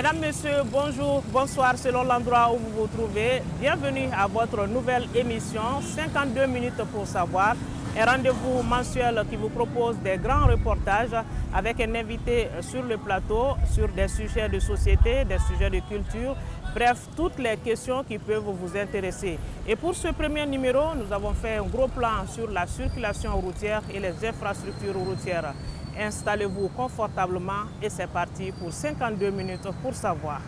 Mesdames, Messieurs, bonjour, bonsoir selon l'endroit où vous vous trouvez. Bienvenue à votre nouvelle émission 52 minutes pour savoir. Un rendez-vous mensuel qui vous propose des grands reportages avec un invité sur le plateau sur des sujets de société, des sujets de culture, bref, toutes les questions qui peuvent vous intéresser. Et pour ce premier numéro, nous avons fait un gros plan sur la circulation routière et les infrastructures routières. Installez-vous confortablement et c'est parti pour 52 minutes pour savoir.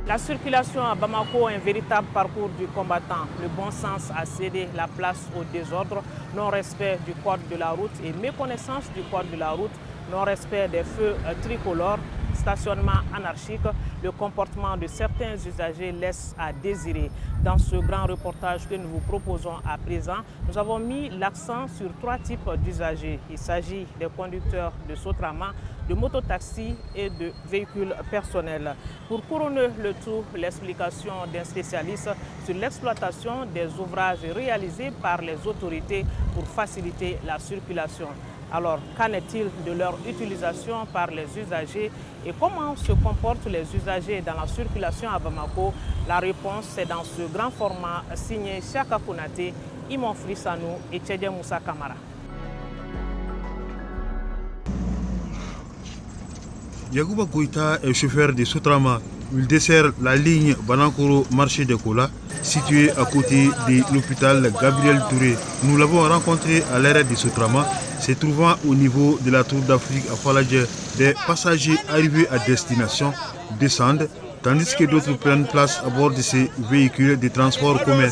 La circulation à Bamako est un véritable parcours du combattant. Le bon sens a cédé la place au désordre, non-respect du code de la route et méconnaissance du code de la route, non-respect des feux tricolores, stationnement anarchique. Le comportement de certains usagers laisse à désirer. Dans ce grand reportage que nous vous proposons à présent, nous avons mis l'accent sur 3 types d'usagers. Il s'agit des conducteurs de Sotrama, de mototaxis et de véhicules personnels. Pour couronner le tout, l'explication d'un spécialiste sur l'exploitation des ouvrages réalisés par les autorités pour faciliter la circulation. Alors, qu'en est-il de leur utilisation par les usagers et comment se comportent les usagers dans la circulation à Bamako? La réponse est dans ce grand format signé Chaka Konaté, Imon Frissanou et Tchedje Moussa Kamara. Yacouba Koïta est chauffeur de Sotrama. Il dessert la ligne Banankoro-Marché de Kola, située à côté de l'hôpital Gabriel Touré. Nous l'avons rencontré à l'arrêt de Sotrama, se trouvant au niveau de la Tour d'Afrique à Faladje. Des passagers arrivés à destination descendent, tandis que d'autres prennent place à bord de ces véhicules de transport commun.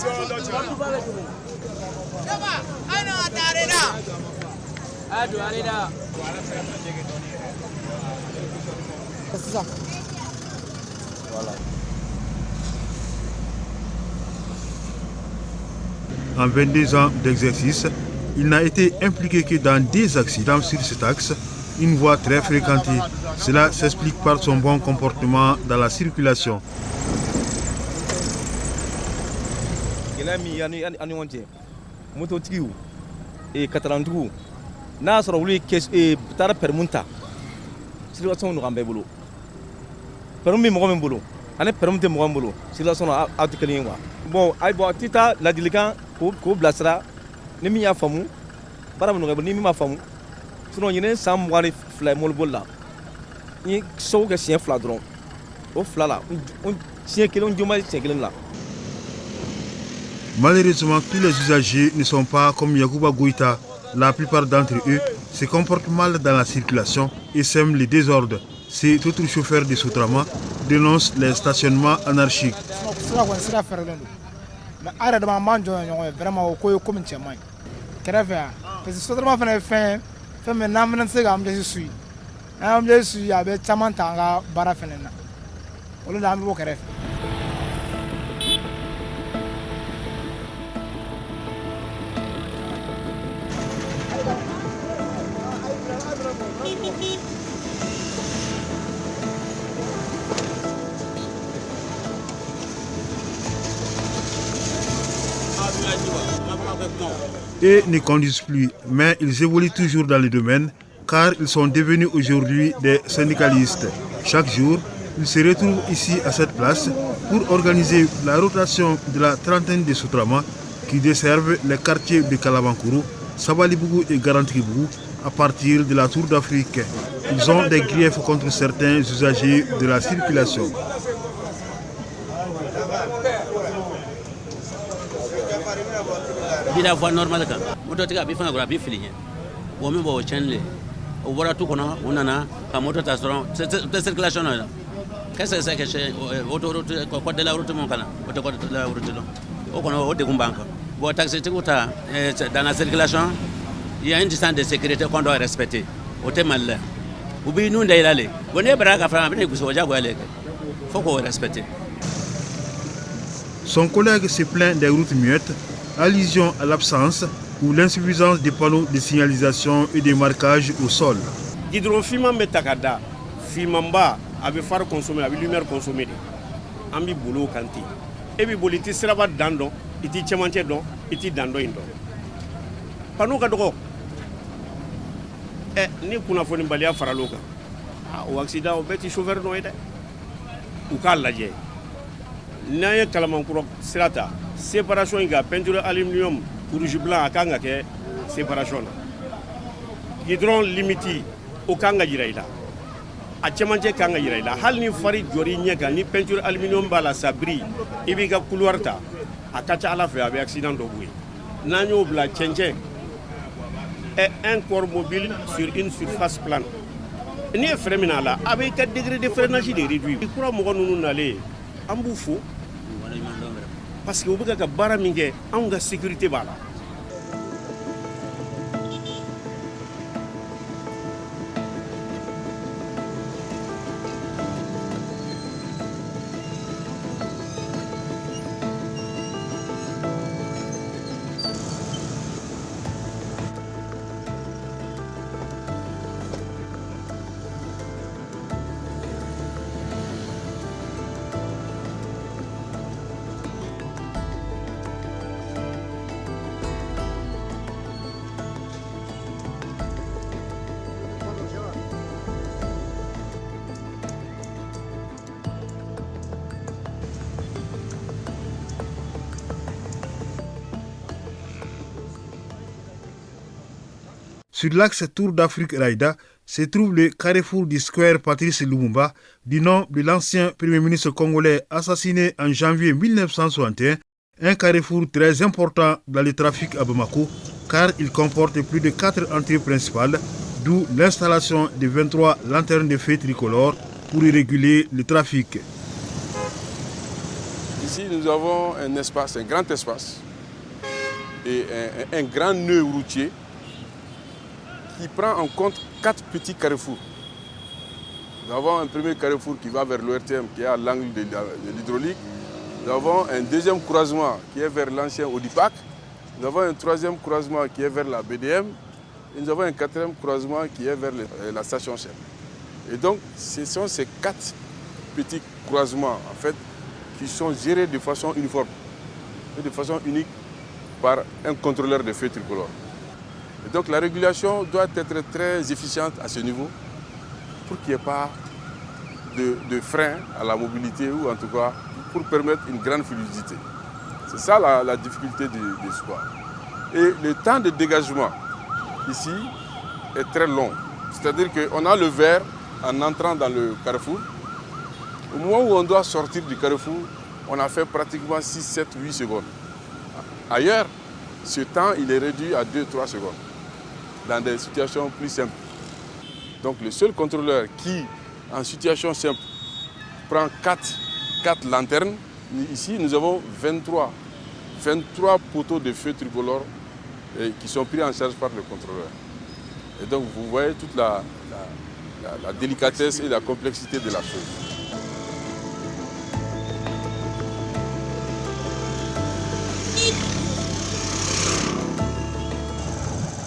En 22 ans d'exercice, il n'a été impliqué que dans des accidents sur cet axe, une voie très fréquentée. Cela s'explique par son bon comportement dans la circulation. Bon, tita la diligan ko blasra ni mi ya famu bara mun ni mi ma famu sinon yene sam wari fly mol bolla ni so ga sien fla dron o fla la on sien kelon juma sien kelon la. Malheureusement, tous les usagers ne sont pas comme Yacouba Goïta. La plupart d'entre eux se comportent mal dans la circulation et sèment les désordres. Ces autres chauffeurs de Sotrama dénoncent les stationnements anarchiques. Et ne conduisent plus, mais ils évoluent toujours dans le domaine car ils sont devenus aujourd'hui des syndicalistes. Chaque jour, ils se retrouvent ici à cette place pour organiser la rotation de la trentaine de Sotrama qui desservent les quartiers de Kalabankuru, Sabalibougou et Garantribougou à partir de la Tour d'Afrique. Ils ont des griefs contre certains usagers de la circulation. Bila voie normale kan moto tiga bi fanga gora bi fili wo mi bo chenle o wara tu kono onana ka moto ta soron de circulation là qu'est-ce que c'est que chez autoroute ko de la route mon kana o ko de la route o kono o de kumbanka bo taxi tikuta dans la circulation il y a une distance de sécurité qu'on doit respecter o te mal ubi nu ndai lale wone baraka fa bi ne kuso jago ale faut qu'on respecte. Son collègue se plaint des routes muettes, allusion à l'absence ou l'insuffisance des panneaux de signalisation et des marquages au sol. Hydrofiman betakada, fimamba avait phare consommé, avait lumière consommée. Ambi boulot kanti. Et puis boliti siraba dando, iti chemanche don, iti dando indo. Panneau kadoko. Ni kuna foni balia faraloka. o accident o bɛɛ ti chauffeur nɔ ye dɛ u k'a lajɛ n'an ye Kalamankɔrɔ sira ta séparation in ka peinture aluminium rouge blanc a kan ka kɛ séparation na goudron limite o kan ka jira i la a cɛmancɛ kan ka jira i la hali ni fari jɔr'i ɲɛ kan ni peinture aluminium b'a la ça brille i b'i ka couloir ta a ka ca Ala fɛ a bɛ accident dɔ bɔ yen n'an y'o bila cɛncɛn est un corps mobile sur une surface plane n'i ye fɛrɛ min a la a b'i ka degré de freinage de réduit i kura mɔgɔ ninnu nalen an b'u fo parce que u bɛ ka baara min kɛ anw ka sécurité b'a la. Sur l'axe Tour d'Afrique Raïda se trouve le carrefour du square Patrice Lumumba, du nom de l'ancien premier ministre congolais assassiné en janvier 1961, un carrefour très important dans le trafic à Bamako, car il comporte plus de 4 entrées principales, d'où l'installation de 23 lanternes de feu tricolores pour y réguler le trafic. Ici, nous avons un espace, un grand espace, et un grand nœud routier qui prend en compte 4 petits carrefours. Nous avons un premier carrefour qui va vers l'ORTM, qui est à l'angle de l'hydraulique. Nous avons un deuxième croisement qui est vers l'ancien Odipac. Nous avons un troisième croisement qui est vers la BDM. Et nous avons un quatrième croisement qui est vers la station Shell. Et donc, ce sont ces 4 petits croisements, en fait, qui sont gérés de façon uniforme et de façon unique par un contrôleur de feu tricolore. Et donc la régulation doit être très efficiente à ce niveau pour qu'il n'y ait pas de frein à la mobilité ou en tout cas pour permettre une grande fluidité. C'est ça la difficulté du square. Et le temps de dégagement ici est très long. C'est-à-dire qu'on a le vert en entrant dans le carrefour. Au moment où on doit sortir du carrefour, on a fait pratiquement 6, 7, 8 secondes. Ailleurs, ce temps il est réduit à 2-3 secondes. Dans des situations plus simples. Donc le seul contrôleur qui, en situation simple, prend 4 lanternes, ici nous avons 23 poteaux de feu tricolore qui sont pris en charge par le contrôleur. Et donc vous voyez toute la délicatesse et la complexité de la chose.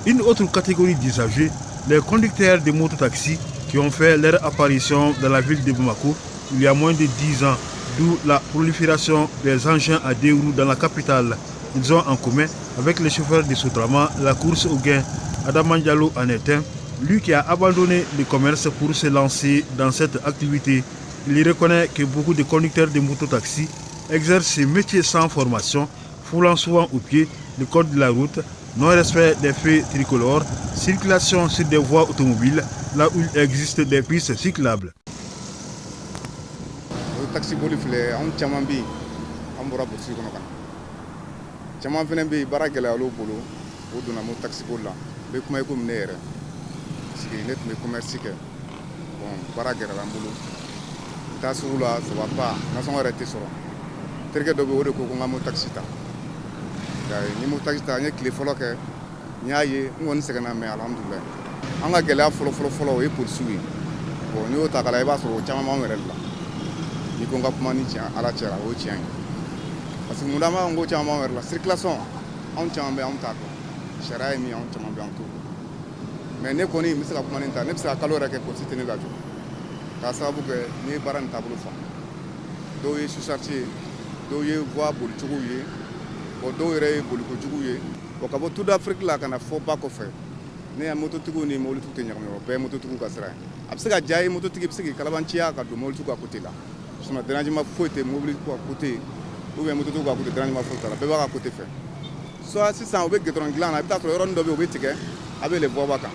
Une autre catégorie d'usagers, les conducteurs de mototaxis qui ont fait leur apparition dans la ville de Bamako il y a moins de 10 ans, d'où la prolifération des engins à 2 roues dans la capitale. Ils ont en commun avec les chauffeurs de Sotrama la course au gain. Adam Diallo en est un, lui qui a abandonné le commerce pour se lancer dans cette activité. Il reconnaît que beaucoup de conducteurs de mototaxis exercent ce métier sans formation, foulant souvent au pied le code de la route, non-respect des feux tricolores, circulation sur des voies automobiles, là où il existe des pistes cyclables. Taxi boli filɛ anw caman bɛ yen an bɔra burusi kɔnɔ ka na caman fana bɛ yen baara gɛlɛya olu bolo o donna mo taxi boli la n bɛ kuma i komi ne yɛrɛ parce que ne tun bɛ commerce kɛ bon baara gɛlɛyara n bolo n taa sugu la ça va pas nasɔngɔ yɛrɛ tɛ sɔrɔ terikɛ dɔ bɛ yen o de ko n ka mo taxi ta ni mo taxi ta n ye tile fɔlɔ kɛ n y'a ye n kɔni sɛgɛnna mɛ alhamdulilayi an ka gɛlɛya fɔlɔ o ye polisiw ye bon n'i y'o ta k'a la i b'a sɔrɔ o caman b'anw yɛrɛ de la. Ni ko n ka kuma ni tiɲɛ ala cɛla o ye tiɲɛ ye parce que mun na n ko caman b'anw yɛrɛ la circulation anw caman bɛ anw t'a dɔn sariya ye min anw caman bɛ anw t'o dɔn mais ne kɔni n bɛ se ka kuma ni ta ne bɛ se ka kalo yɛrɛ kɛ polisi tɛ ne la jɔ k'a sababu kɛ ne ye baara nin taabolo faamu dɔw ye susarti ye dɔw ye voie bolicogow ye bon dɔw yɛrɛ ye bolikojuguw ye bon ka bɔ Tour d'Afrique la ka na fɔ ba kɔfɛ ne ya mototigiw ni mobilitigiw tɛ ɲagami o bɛɛ ye mototigiw ka sira ye a bɛ se ka diya ye mototigi bɛ se k'i kalabanciya ka don mobilitigiw ka côté la sinon dérangement foyi tɛ mobilitigiw ka côté ou bien mototigiw ka côté dérangement foyi t'a la bɛɛ b'a ka côté fɛ soit sisan u bɛ goudron dilan na i bɛ taa sɔrɔ yɔrɔnin dɔ bɛ yen u bɛ tigɛ a bɛ le voie kan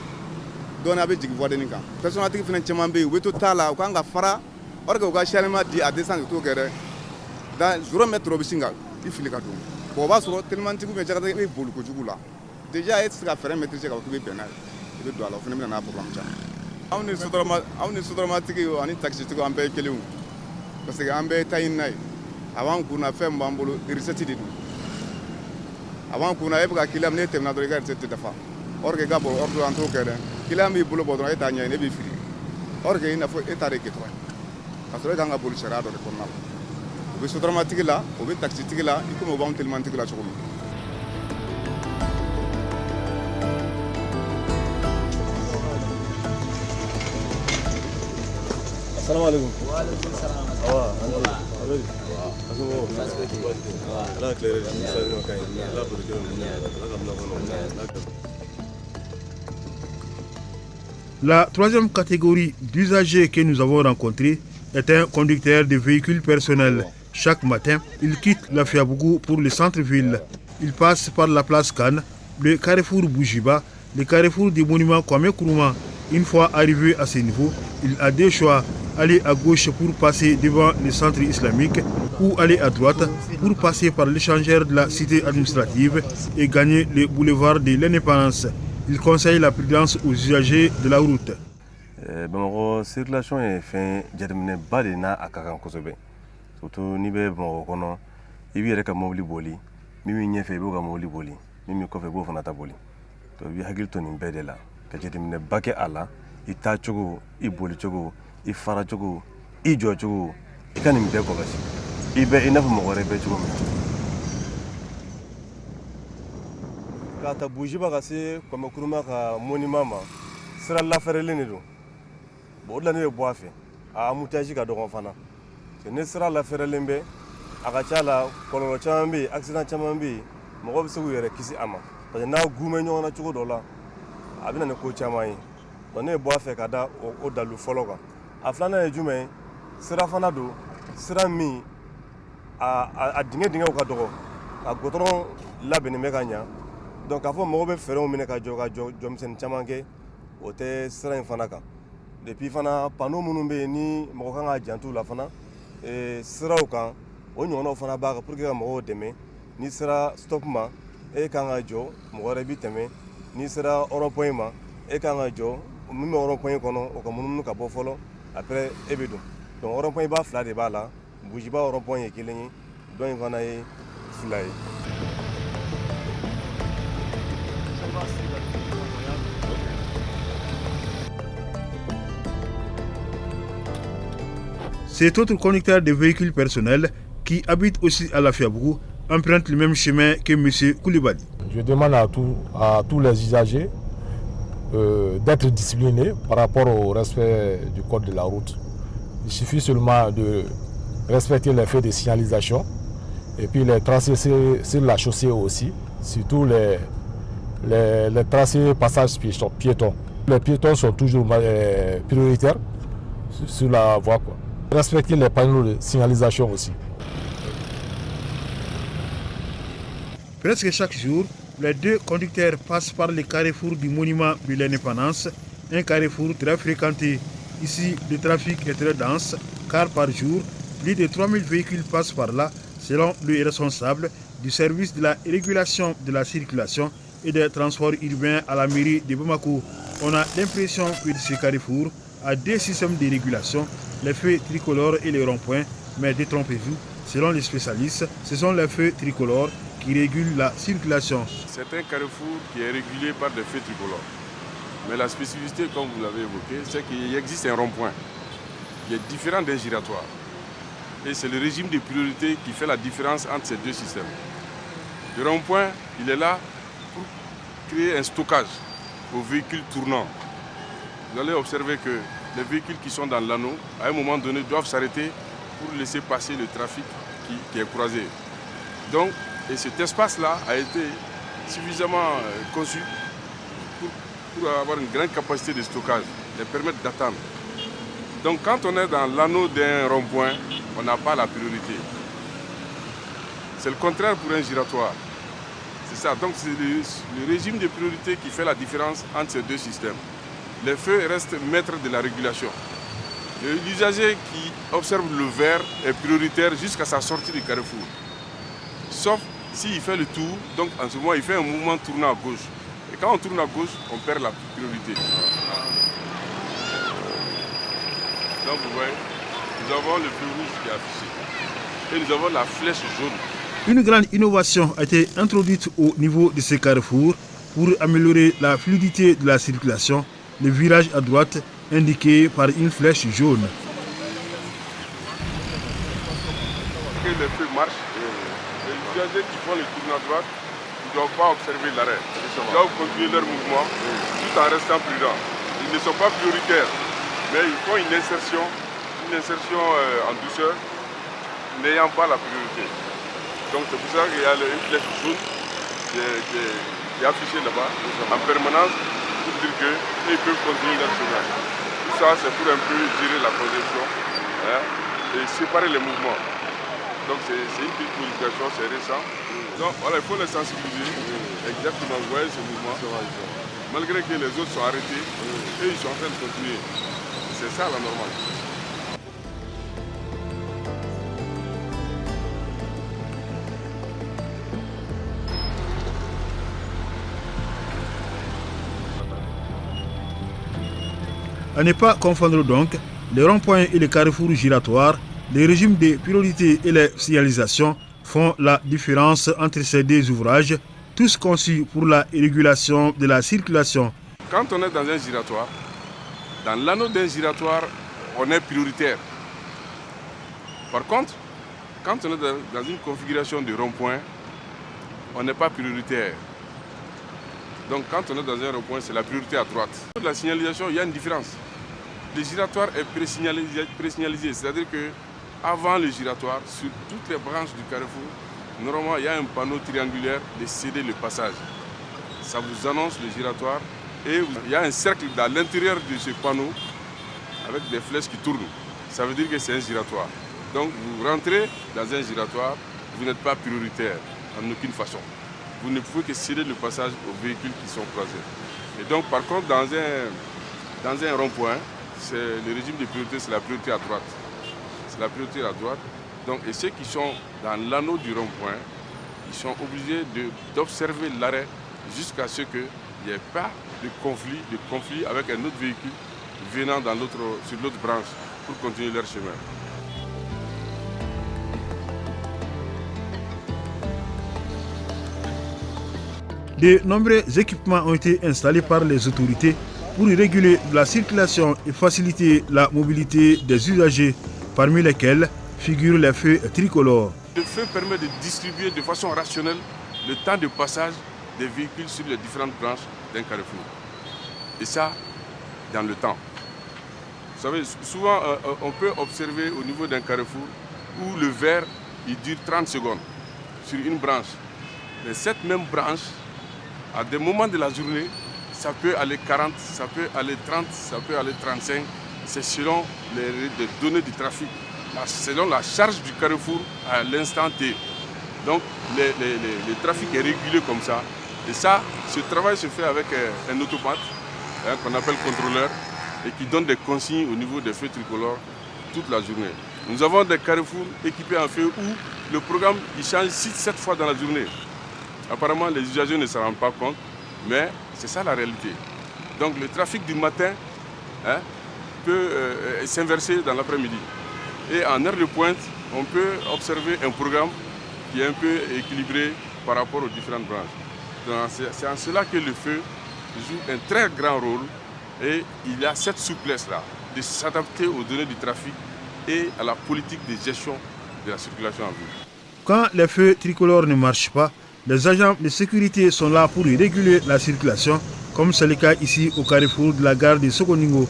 dɔɔnin a bɛ jigin voie kan personnel tigi fana caman bɛ yen u bɛ to taa la u kan ka fara or que u ka signalement di à descendre u t'o kɛ dɛ dans 0 mètre o bɛ sin ka i fili ka don bon o b'a sɔrɔ tellement tigi bɛ jagada i bɛ boli kojugu la déjà e tɛ se ka fɛɛrɛ maîtriser ka fɔ k'i bɛ bɛn n'a ye i bɛ don a la o fana bɛ na n'a problème caman anw ni sotarama tigi ani taxitigi an bɛɛ ye kelen ye parce que an bɛɛ ye taɲini n'a ye a b'an kun na fɛn min b'an bolo recette de don a b'an kun na e bɛ ka client n'e tɛmɛna dɔrɔn i ka recette tɛ dafa or que i ka bɔ ordre an t'o kɛ dɛ client b'i bolo bɔ dɔrɔn e t'a ɲɛɲini e b'i fili or que i n'a fɔ e ta de ye gitɔrɔn ka sɔrɔ e kan ka boli sariya dɔ de kɔnɔna la o bɛ sotarama tigi la o bɛ taxitigi la i komi o b'anw teliman tigi la cogo min. Salam alaikum. La troisième catégorie d'usagers que nous avons rencontrés est un conducteur de véhicules personnels. Chaque matin, il quitte la Fiabougou pour le centre-ville. Il passe par la place Cannes, le carrefour Boujiba, le carrefour des monuments Kwame Nkrumah. Une fois arrivé à ce niveau, il a deux choix, aller à gauche pour passer devant le centre islamique ou aller à droite pour passer par l'échangeur de la cité administrative et gagner le boulevard de l'Indépendance. Il conseille la prudence aux usagers de la route. Bamakɔ circulation ye fɛn jateminɛba de n'a a ka kan kosɛbɛ surtout n'i bɛ Bamakɔ kɔnɔ i b'i yɛrɛ ka mobili boli min b'i ɲɛfɛ i b'o ka mobili boli min b'i kɔfɛ i b'o fana ta boli donc i b'i hakili to nin bɛɛ de la ka jateminɛba kɛ a la i taa cogo i boli cogo i fara cogo i jɔ cogo i ka nin bɛɛ kɔlɔsi i bɛ i n'a fɔ mɔgɔ wɛrɛ bɛ cogo min na k'a ta Boujiba ka se Kwame Nkrumah ka monument ma sira lafɛrɛlen de don bon o de la ne bɛ bɔ a fɛ a embouteillage ka dɔgɔ fana ni sira lafɛrɛlen bɛ a ka ca la kɔlɔlɔ caman bɛ yen accident caman bɛ yen mɔgɔ bɛ se k'u yɛrɛ kisi a ma parce que n'a gun bɛ ɲɔgɔn na cogo dɔ la a bɛ na ni ko caman ye donc ne bɛ bɔ a fɛ ka da o dalu fɔlɔ kan a filanan ye jumɛn ye sira fana don sira min a dingɛw ka dɔgɔ a gɔtɔrɔn labɛnnen bɛ ka ɲa donc k'a fɔ mɔgɔw bɛ fɛɛrɛw minɛ ka jɔmisɛnnin caman kɛ o tɛ sira in fana kan depuis fana panneau minnu bɛ yen ni mɔgɔ kan ka janto la fana siraw kan o ɲɔgɔnnaw fana b'a kan pour que ka mɔgɔw dɛmɛ ni sera stop ma e kan ka jɔ mɔgɔ wɛrɛ b'i tɛmɛ ni sera rond point ma e kan ka jɔ min bɛ rond point kɔnɔ o ka munumunu ka bɔ fɔlɔ après e bɛ don donc rond point ba fila de b'a la Boujiba rond point ye kelen ye dɔ in fana ye fila ye. Cet autre conducteur de véhicules personnels qui habite aussi à la Fiabougou emprunte le même chemin que M. Koulibaly. Je demande à tous les usagers d'être disciplinés par rapport au respect du code de la route. Il suffit seulement de respecter les feux de signalisation et puis les tracés sur la chaussée aussi, surtout les tracés passage piétons. Les piétons sont toujours prioritaires sur la voie, quoi. Respecter les panneaux de signalisation aussi. Presque chaque jour, les deux conducteurs passent par le carrefour du monument de l'Indépendance, un carrefour très fréquenté. Ici, le trafic est très dense, car par jour, plus de 3000 véhicules passent par là, selon le responsable du service de la régulation de la circulation et des transports urbains à la mairie de Bamako. On a l'impression que ce carrefour a deux systèmes de régulation, les feux tricolores et les ronds-points, mais détrompez-vous, selon les spécialistes, ce sont les feux tricolores qui régulent la circulation. C'est un carrefour qui est régulé par des feux tricolores. Mais la spécificité, comme vous l'avez évoqué, c'est qu'il existe un rond-point qui est différent d'un giratoire. Et c'est le régime de priorité qui fait la différence entre ces deux systèmes. Le rond-point, il est là pour créer un stockage aux véhicules tournants. Vous allez observer que les véhicules qui sont dans l'anneau, à un moment donné, doivent s'arrêter pour laisser passer le trafic qui est croisé. Donc, et cet espace-là a été suffisamment conçu pour pour avoir une grande capacité de stockage, les permettre d'attendre. Donc quand on est dans l'anneau d'un rond-point, on n'a pas la priorité. C'est le contraire pour un giratoire. C'est ça, donc c'est le régime de priorité qui fait la différence entre ces deux systèmes. Les feux restent maîtres de la régulation. L'usager qui observe le vert est prioritaire jusqu'à sa sortie du carrefour. Sauf s'il fait le tour, donc en ce moment il fait un mouvement tournant à gauche. Et quand on tourne à gauche, on perd la priorité. Donc vous voyez, nous avons le feu rouge qui est affiché. Et nous avons la flèche jaune. Une grande innovation a été introduite au niveau de ces carrefours pour améliorer la fluidité de la circulation. Le virage à droite indiqué par une flèche jaune. Que les feux marchent, les usagers qui font le tour à droite ne doivent pas observer l'arrêt. Ils doivent continuer leur mouvement tout en restant prudents. Ils ne sont pas prioritaires, mais ils font une insertion en douceur, n'ayant pas la priorité. Donc c'est pour ça qu'il y a une flèche jaune qui est affichée là-bas en permanence pour dire qu'ils peuvent continuer leur chemin. Tout ça c'est pour un peu gérer la congestion et séparer les mouvements. Donc c'est une petite modification, c'est récent. Donc voilà, il faut les sensibiliser. Exactement, vous voyez ce mouvement. Malgré que les autres sont arrêtés, eux ils sont en train de continuer. C'est ça la normale. À ne pas confondre donc les ronds-points et les carrefours giratoires, les régimes de priorité et les signalisations font la différence entre ces deux ouvrages, tous conçus pour la régulation de la circulation. Quand on est dans un giratoire, dans l'anneau d'un giratoire, on est prioritaire. Par contre, quand on est dans une configuration de rond-point, on n'est pas prioritaire. Donc quand on est dans un rond-point, c'est la priorité à droite. Pour la signalisation, il y a une différence. Le giratoire est pré-signalisé, c'est-à-dire qu'avant le giratoire, sur toutes les branches du carrefour, normalement il y a un panneau triangulaire de céder le passage. Ça vous annonce le giratoire et il y a un cercle dans l'intérieur de ce panneau avec des flèches qui tournent. Ça veut dire que c'est un giratoire. Donc vous rentrez dans un giratoire, vous n'êtes pas prioritaire en aucune façon. Vous ne pouvez que céder le passage aux véhicules qui sont croisés. Et donc par contre dans un rond-point, le régime de priorité, c'est la priorité à droite. C'est la priorité à droite. Donc, et ceux qui sont dans l'anneau du rond-point, ils sont obligés d'observer l'arrêt jusqu'à ce qu'il n'y ait pas de conflit avec un autre véhicule venant sur l'autre branche pour continuer leur chemin. De nombreux équipements ont été installés par les autorités pour réguler la circulation et faciliter la mobilité des usagers, parmi lesquels figurent les feux tricolores. Le feu permet de distribuer de façon rationnelle le temps de passage des véhicules sur les différentes branches d'un carrefour. Et ça, dans le temps. Vous savez, souvent on peut observer au niveau d'un carrefour où le vert il dure 30 secondes sur une branche. Mais cette même branche, à des moments de la journée, ça peut aller 40, ça peut aller 30, ça peut aller 35. C'est selon les données du trafic, selon la charge du carrefour à l'instant T. Donc le trafic est régulé comme ça. Et ça, ce travail se fait avec un automate qu'on appelle contrôleur et qui donne des consignes au niveau des feux tricolores toute la journée. Nous avons des carrefours équipés en feu où le programme il change 6-7 fois dans la journée. Apparemment, les usagers ne s'en rendent pas compte, mais c'est ça la réalité. Donc le trafic du matin peut s'inverser dans l'après-midi. Et en heure de pointe, on peut observer un programme qui est un peu équilibré par rapport aux différentes branches. C'est en cela que le feu joue un très grand rôle et il y a cette souplesse-là de s'adapter aux données du trafic et à la politique de gestion de la circulation en ville. Quand les feux tricolores ne marchent pas, les agents de sécurité sont là pour réguler la circulation, comme c'est le cas ici au carrefour de la gare de Sokoningo.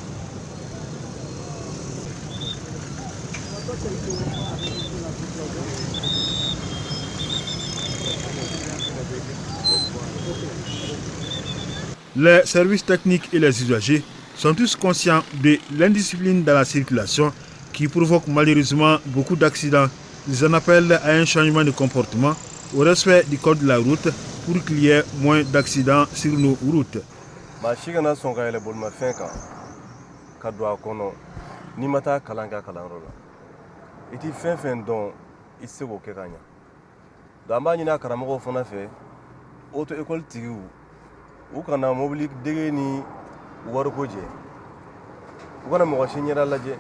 Les services techniques et les usagers sont tous conscients de l'indiscipline dans la circulation qui provoque malheureusement beaucoup d'accidents. Ils en appellent à un changement de comportement, au respect du code de la route pour qu'il y ait moins d'accidents sur nos routes. U kana mobili dege ni wariko jɛ u kana mɔgɔ si ɲɛda lajɛ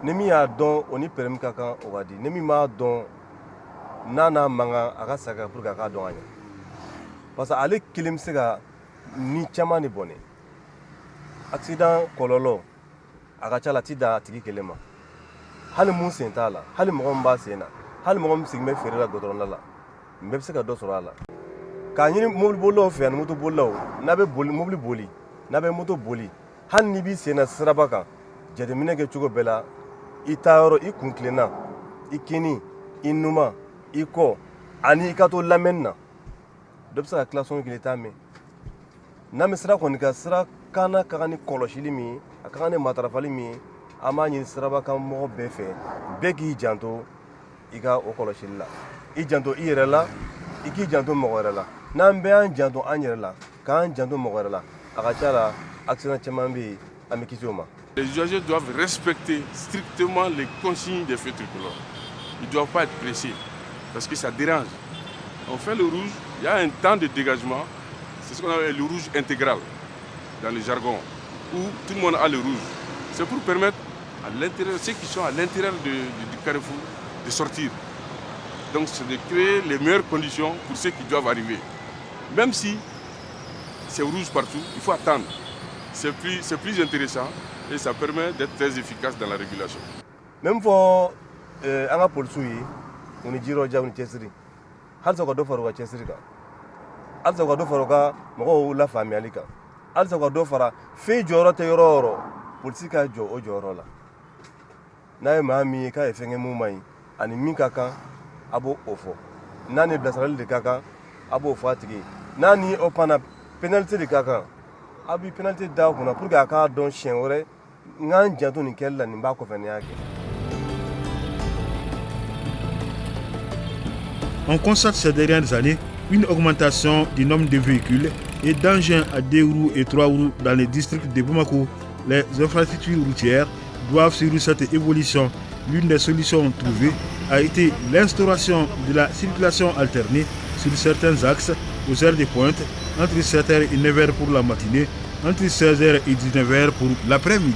ni min y'a dɔn o ni permis ka kan o ka di ni min m'a dɔn n'a n'a mankan a ka saga pour que a k'a dɔn ka ɲɛ parce que ale kelen bɛ se ka ni caman de bɔnɛ accident kɔlɔlɔ a ka ca la a ti dan a tigi kelen ma hali mun sen t'a la hali mɔgɔ min b'a sen na hali mɔgɔ min sigilen bɛ feere la gudɔrɔnda la n bɛɛ bɛ se ka dɔ sɔrɔ a la. K'a ɲini mobili bolilaw fɛ ani moto bolilaw n'a bɛ boli mobili boli n'a bɛ moto boli hali n'i b'i sen na siraba kan jateminɛ kɛ cogo bɛɛ la i taa yɔrɔ i kun tilenna i kini i numan i kɔ ani i ka to lamɛnni na dɔ bɛ se ka tila sɔngɔ kelen i t'a mɛn n'an bɛ sira kɔni kan sira kanna ka kan ni kɔlɔsili min ye a ka kan ni matarafali min ye an b'a ɲini siraba kan mɔgɔ bɛɛ fɛ bɛɛ k'i janto i ka o kɔlɔsili la i janto i yɛrɛ la i k'i janto mɔgɔ wɛrɛ la. Les usagers doivent respecter strictement les consignes des feux tricolores. Ils ne doivent pas être pressés parce que ça dérange. On fait le rouge, il y a un temps de dégagement, c'est ce qu'on appelle le rouge intégral dans le jargon, où tout le monde a le rouge. C'est pour permettre à l'intérieur, ceux qui sont à l'intérieur du carrefour de sortir. Donc c'est de créer les meilleures conditions pour ceux qui doivent arriver. Même si c'est rouge partout, il faut attendre. C'est plus intéressant et ça permet d'être très efficace dans la régulation. Même pour la police, on est dit que on est testé. Hal sako do faruka testé ka. Hal sako do faruka mako la famille alika. Hal sako do fara fe joro te yoro police ka jo o joro la. Na mami ka efenge mu mai ani min kaka abo ofo. Na ne blasarali de kaka abo fatigi. Nani opana penalty de kaka abi penalty da kuna pour que aka don chien ore ngan janto ni kella ni ba ko fene yake. On constate ces dernières années une augmentation du nombre de véhicules et d'engins à 2 roues et 3 roues dans les districts de Bamako. Les infrastructures routières doivent suivre cette évolution. L'une des solutions trouvées a été l'instauration de la circulation alternée sur certains axes aux heures de pointe, entre 7h et 9h pour la matinée, entre 16h et 19h pour l'après-midi.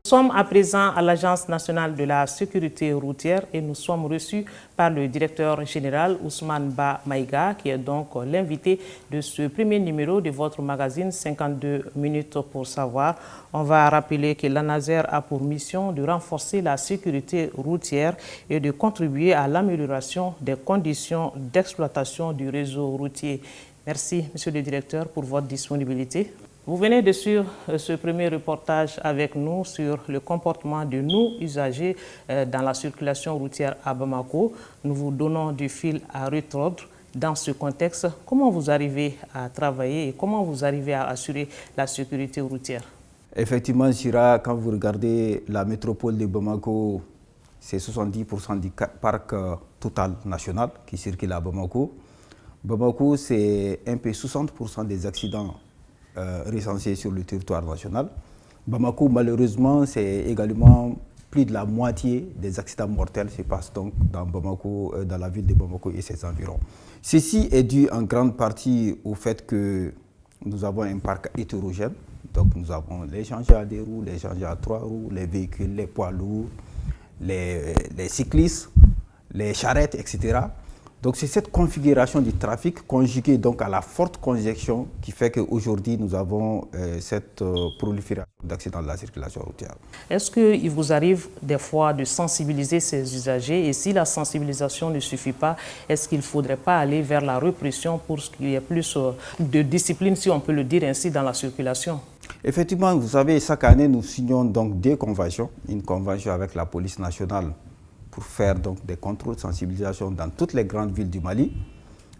Nous sommes à présent à l'Agence nationale de la sécurité routière et nous sommes reçus par le directeur général Ousmane Ba Maïga, qui est donc l'invité de ce premier numéro de votre magazine 52 minutes pour savoir. On va rappeler que l'ANASER a pour mission de renforcer la sécurité routière et de contribuer à l'amélioration des conditions d'exploitation du réseau routier. Merci, monsieur le directeur, pour votre disponibilité. Vous venez de suivre ce premier reportage avec nous sur le comportement de nos usagers dans la circulation routière à Bamako. Nous vous donnons du fil à retordre. Dans ce contexte, comment vous arrivez à travailler et comment vous arrivez à assurer la sécurité routière? Effectivement, Chira, quand vous regardez la métropole de Bamako, c'est 70% du parc total national qui circule à Bamako. Bamako, c'est un peu 60% des accidents recensés sur le territoire national. Bamako, malheureusement, c'est également plus de la moitié des accidents mortels se passent donc dans Bamako, dans la ville de Bamako et ses environs. Ceci est dû en grande partie au fait que nous avons un parc hétérogène. Donc nous avons les changeurs à 2 roues, les changeurs à 3 roues, les véhicules, les poids lourds, les cyclistes, les charrettes, etc. Donc c'est cette configuration du trafic conjuguée donc à la forte congestion qui fait qu'aujourd'hui nous avons cette prolifération d'accidents de la circulation routière. Est-ce qu'il vous arrive des fois de sensibiliser ces usagers et si la sensibilisation ne suffit pas, est-ce qu'il ne faudrait pas aller vers la répression pour qu'il y ait plus de discipline, si on peut le dire ainsi, dans la circulation? Effectivement, vous savez, chaque année nous signons donc 2 conventions, une convention avec la police nationale pour faire donc des contrôles de sensibilisation dans toutes les grandes villes du Mali,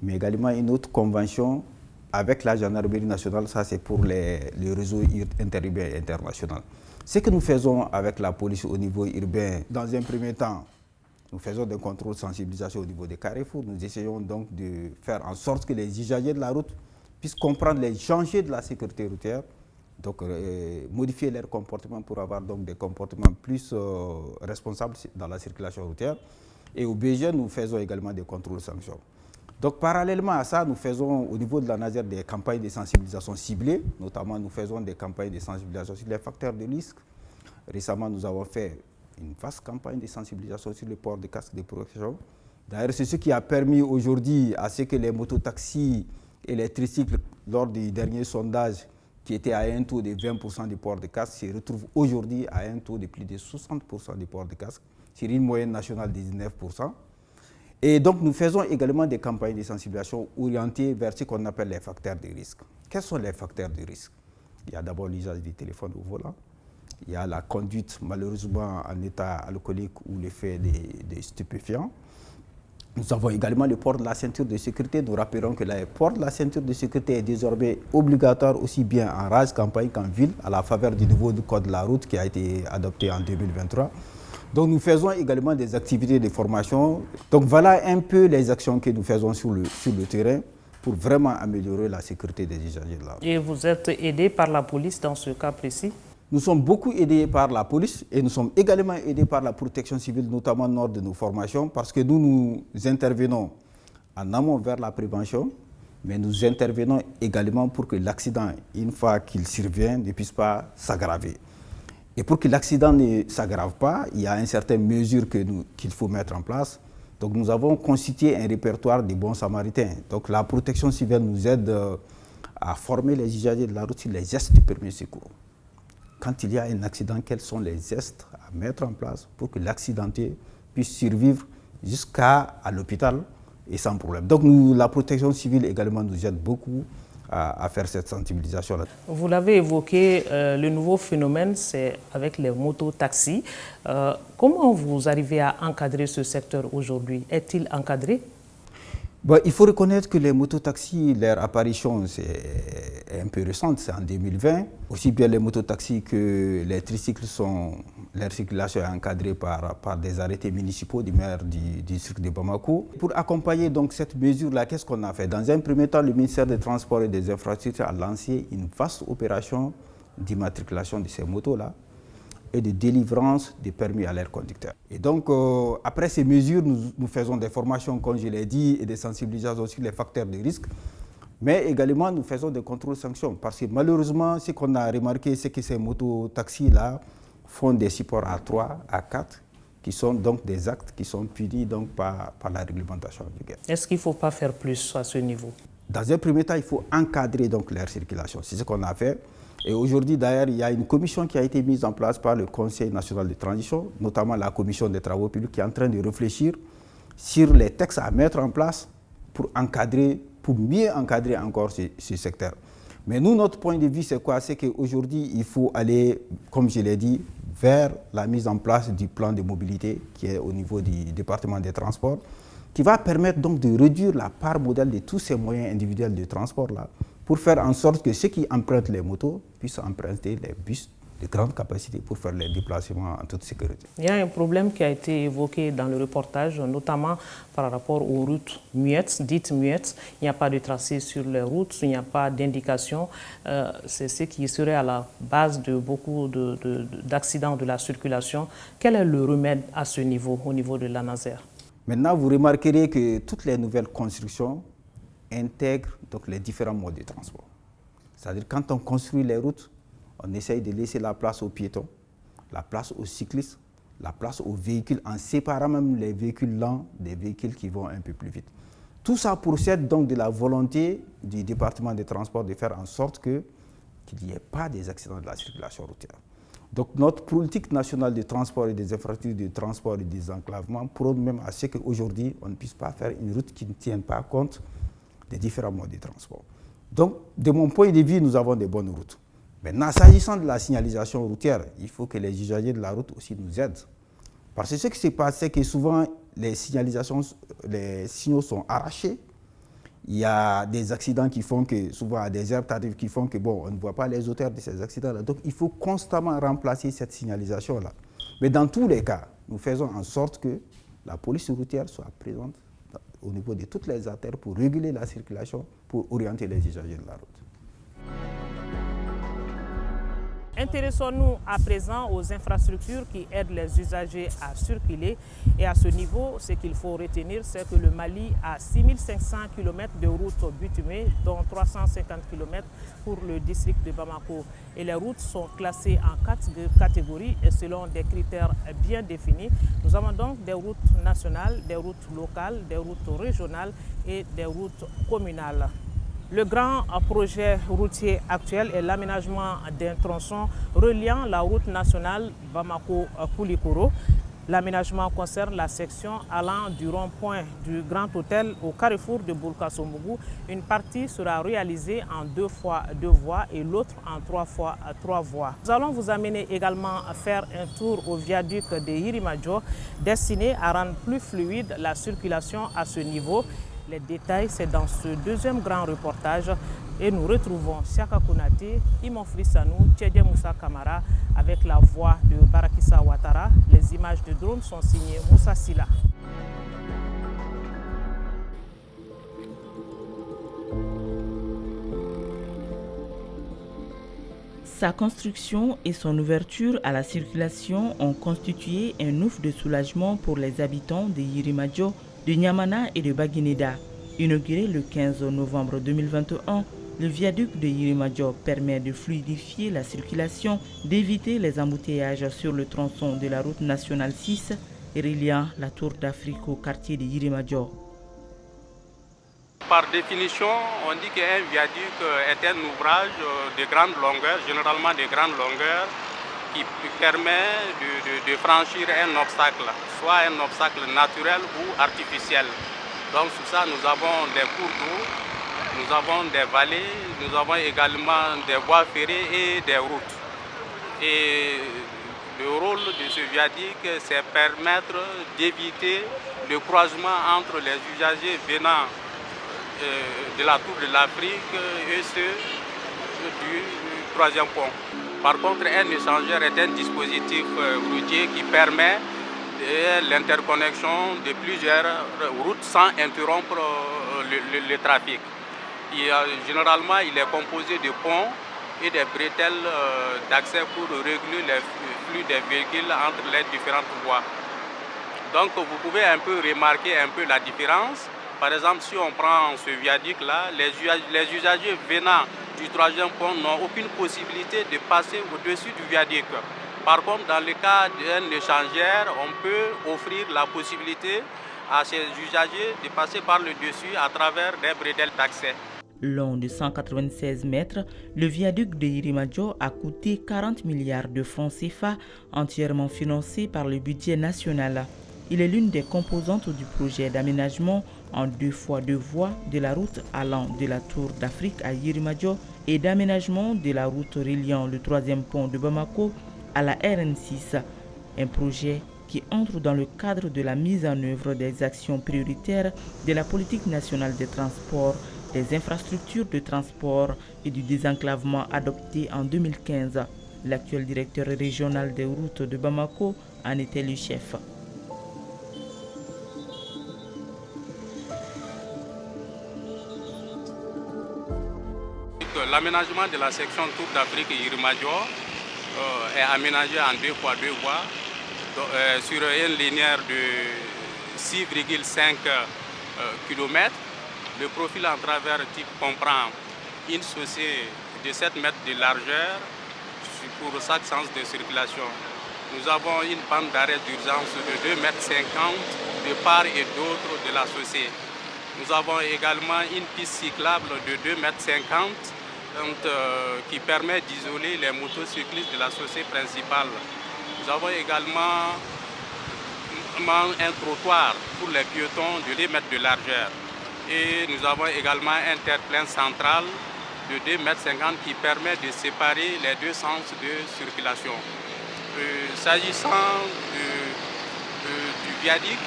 mais également une autre convention avec la gendarmerie nationale, ça c'est pour le réseau interurbain et international. Ce que nous faisons avec la police au niveau urbain, dans un premier temps, nous faisons des contrôles de sensibilisation au niveau des carrefours. Nous essayons donc de faire en sorte que les usagers de la route puissent comprendre les dangers de la sécurité routière, donc modifier leur comportement pour avoir donc des comportements plus responsables dans la circulation routière. Et au BG, nous faisons également des contrôles de sanctions. Donc parallèlement à ça, nous faisons au niveau de la NASER des campagnes de sensibilisation ciblées, notamment nous faisons des campagnes de sensibilisation sur les facteurs de risque. Récemment, nous avons fait une vaste campagne de sensibilisation sur le port de casque de protection. D'ailleurs, c'est ce qui a permis aujourd'hui à ce que les mototaxis et les tricycles, lors du dernier sondage, qui était à un taux de 20% du port de casque, se retrouvent aujourd'hui à un taux de plus de 60% du port de casque, sur une moyenne nationale de 19%. Et donc, nous faisons également des campagnes de sensibilisation orientées vers ce qu'on appelle les facteurs de risque. Quels sont les facteurs de risque? Il y a d'abord l'usage du téléphone au volant. Il y a la conduite, malheureusement, en état alcoolique ou l'effet des stupéfiants. Nous avons également le port de la ceinture de sécurité. Nous rappelons que le port de la ceinture de sécurité est désormais obligatoire aussi bien en rase, campagne qu'en ville, à la faveur du nouveau code de la route qui a été adopté en 2023. Donc nous faisons également des activités de formation. Donc voilà un peu les actions que nous faisons sur le terrain pour vraiment améliorer la sécurité des usagers de la route. Et vous êtes aidé par la police dans ce cas précis? Nous sommes beaucoup aidés par la police et nous sommes également aidés par la protection civile, notamment lors de nos formations, parce que nous intervenons en amont vers la prévention, mais nous intervenons également pour que l'accident, une fois qu'il survient, ne puisse pas s'aggraver. Et pour que l'accident ne s'aggrave pas, il y a une certaine mesure qu'il faut mettre en place. Donc nous avons constitué un répertoire des bons samaritains. Donc la protection civile nous aide à former les usagers de la route sur les gestes du premier secours. Quand il y a un accident, quels sont les gestes à mettre en place pour que l'accidenté puisse survivre jusqu'à l'hôpital et sans problème. Donc la protection civile également nous aide beaucoup à faire cette sensibilisation-là. Vous l'avez évoqué, le nouveau phénomène, c'est avec les mototaxis. Comment vous arrivez à encadrer ce secteur aujourd'hui? Est-il encadré? Bon, il faut reconnaître que les mototaxis, leur apparition, c'est un peu récente, c'est en 2020. Aussi bien les mototaxis que les tricycles, leur circulation est encadrée par des arrêtés municipaux du maire du district de Bamako. Pour accompagner donc cette mesure-là, qu'est-ce qu'on a fait? Dans un premier temps, le ministère des Transports et des Infrastructures a lancé une vaste opération d'immatriculation de ces motos-là et de délivrance des permis à leurs conducteurs. Et donc, après ces mesures, nous faisons des formations, comme je l'ai dit, et des sensibilisations sur les facteurs de risque, mais également nous faisons des contrôles sanctions, parce que malheureusement, ce qu'on a remarqué, c'est que ces mototaxis-là font des supports A3, A4, qui sont donc des actes qui sont punis donc par la réglementation en vigueur. Est-ce qu'il ne faut pas faire plus à ce niveau? Dans un premier temps, il faut encadrer donc leur circulation. C'est ce qu'on a fait. Et aujourd'hui, d'ailleurs, il y a une commission qui a été mise en place par le Conseil national de transition, notamment la commission des travaux publics, qui est en train de réfléchir sur les textes à mettre en place pour mieux encadrer encore ce secteur. Mais nous, notre point de vue, c'est quoi? C'est qu'aujourd'hui, il faut aller, comme je l'ai dit, vers la mise en place du plan de mobilité qui est au niveau du département des transports, qui va permettre donc de réduire la part modale de tous ces moyens individuels de transport-là, pour faire en sorte que ceux qui empruntent les motos puissent emprunter les bus de grande capacité pour faire les déplacements en toute sécurité. Il y a un problème qui a été évoqué dans le reportage, notamment par rapport aux routes muettes, dites muettes. Il n'y a pas de tracé sur les routes, il n'y a pas d'indication. C'est ce qui serait à la base de beaucoup d'accidents de la circulation. Quel est le remède à ce niveau, au niveau de la NASER? Maintenant, vous remarquerez que toutes les nouvelles constructions intègrent donc les différents modes de transport. C'est-à-dire quand on construit les routes, on essaye de laisser la place aux piétons, la place aux cyclistes, la place aux véhicules, en séparant même les véhicules lents des véhicules qui vont un peu plus vite. Tout ça procède donc de la volonté du département des transports de faire en sorte qu'il n'y ait pas des accidents de la circulation routière. Donc notre politique nationale de transport et des infrastructures de transport et des enclavements prône même à ce qu'aujourd'hui, on ne puisse pas faire une route qui ne tienne pas compte des différents modes de transport. Donc, de mon point de vue, nous avons des bonnes routes. Maintenant, s'agissant de la signalisation routière, il faut que les usagers de la route aussi nous aident Parce que ce qui se passe, c'est que souvent les signaux sont arrachés. Il y a des accidents qui font que, souvent, des heures tardives qui font que, bon, on ne voit pas les auteurs de ces accidents-là. Donc, il faut constamment remplacer cette signalisation-là. Mais dans tous les cas, nous faisons en sorte que la police routière soit présente au niveau de toutes les artères pour réguler la circulation, pour orienter les usagers de la route. Intéressons-nous à présent aux infrastructures qui aident les usagers à circuler. Et à ce niveau, ce qu'il faut retenir, c'est que le Mali a 6500 km de routes bitumées, dont 350 km pour le district de Bamako. Et les routes sont classées en 4 catégories et selon des critères bien définis. Nous avons donc des routes nationales, des routes locales, des routes régionales et des routes communales. Le grand projet routier actuel est l'aménagement d'un tronçon reliant la route nationale Bamako-Koulikoro. L'aménagement concerne la section allant du rond-point du Grand Hôtel au carrefour de Boulkassomougou. Une partie sera réalisée en 2 fois 2 voies et l'autre en 3 fois 3 voies. Nous allons vous amener également à faire un tour au viaduc de Yirimadjo, destiné à rendre plus fluide la circulation à ce niveau. Les détails, c'est dans ce deuxième grand reportage et nous retrouvons Siaka Konaté, Imon Frissanou, Tchedje Moussa Kamara avec la voix de Barakissa Ouattara. Les images de drone sont signées Moussa Silla. Sa construction et son ouverture à la circulation ont constitué un ouf de soulagement pour les habitants de Yirimadjo, de Niamana et de Baguineda. Inauguré le 15 novembre 2021, le viaduc de Yirimadjo permet de fluidifier la circulation, d'éviter les embouteillages sur le tronçon de la route nationale 6 reliant la Tour d'Afrique au quartier de Yirimadjo. Par définition, on dit qu'un viaduc est un ouvrage de grande longueur, généralement de grande longueur, qui permet de franchir un obstacle, soit un obstacle naturel ou artificiel. Donc sur ça, nous avons des cours d'eau, nous avons des vallées, nous avons également des voies ferrées et des routes. Et le rôle de ce viaduc, c'est permettre d'éviter le croisement entre les usagers venant de la Tour de l'Afrique et ceux du troisième pont. Par contre, un échangeur est un dispositif routier qui permet l'interconnexion de plusieurs routes sans interrompre le trafic. Généralement, il est composé de ponts et des bretelles d'accès pour réguler les flux des véhicules entre les différentes voies. Donc, vous pouvez un peu remarquer un peu la différence. Par exemple, si on prend ce viaduc-là, les usagers venant du troisième pont n'ont aucune possibilité de passer au-dessus du viaduc. Par contre, dans le cas d'un échangeur, on peut offrir la possibilité à ces usagers de passer par le dessus à travers des bretelles d'accès. Long de 196 mètres, le viaduc de Yirimadjo a coûté 40 milliards de francs CFA, entièrement financé par le budget national. Il est l'une des composantes du projet d'aménagement en 2 fois 2 voies de la route allant de la Tour d'Afrique à Yirimadjo et d'aménagement de la route reliant le troisième pont de Bamako à la RN6. Un projet qui entre dans le cadre de la mise en œuvre des actions prioritaires de la politique nationale des transports, des infrastructures de transport et du désenclavement adopté en 2015. L'actuel directeur régional des routes de Bamako en était le chef. L'aménagement de la section Tour d'Afrique et Yirimadjo est aménagé en 2 fois 2 voies sur une linéaire de 6,5 km. Le profil en travers type comprend une chaussée de 7 mètres de largeur pour chaque sens de circulation. Nous avons une bande d'arrêt d'urgence de 2,50 m de part et d'autre de la chaussée. Nous avons également une piste cyclable de 2,50 m qui permet d'isoler les motocyclistes de la chaussée principale. Nous avons également un trottoir pour les piétons de 2 mètres de largeur. Et nous avons également un terre-plein central de 2,50 m qui permet de séparer les 2 sens de circulation. S'agissant viaduc,